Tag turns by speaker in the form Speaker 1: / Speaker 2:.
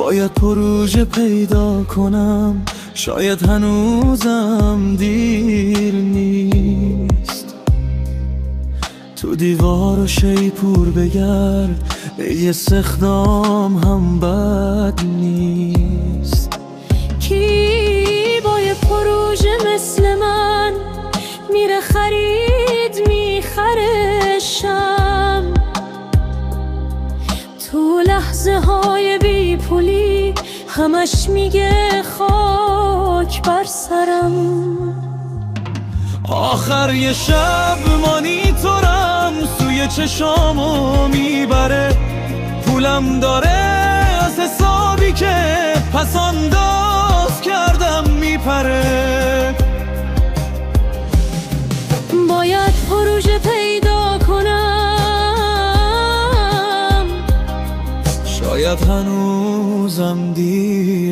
Speaker 1: باید پروژه پیدا کنم، شاید هنوزم دیر نیست. تو دیوار و شیپور بگرد، یه استخدام هم بد نیست.
Speaker 2: کی با یه پروژه مثل من میره خرید میخره شم، تو لحظه های بی پولی همش میگه خاک بر سرم.
Speaker 1: آخر یه شب مانیتورم سوی چشامو میبره، پولم داره از حسابی که پس انداز کردم میپره.
Speaker 2: باید پروژه پیدا کنم،
Speaker 1: شاید هنوزم دیر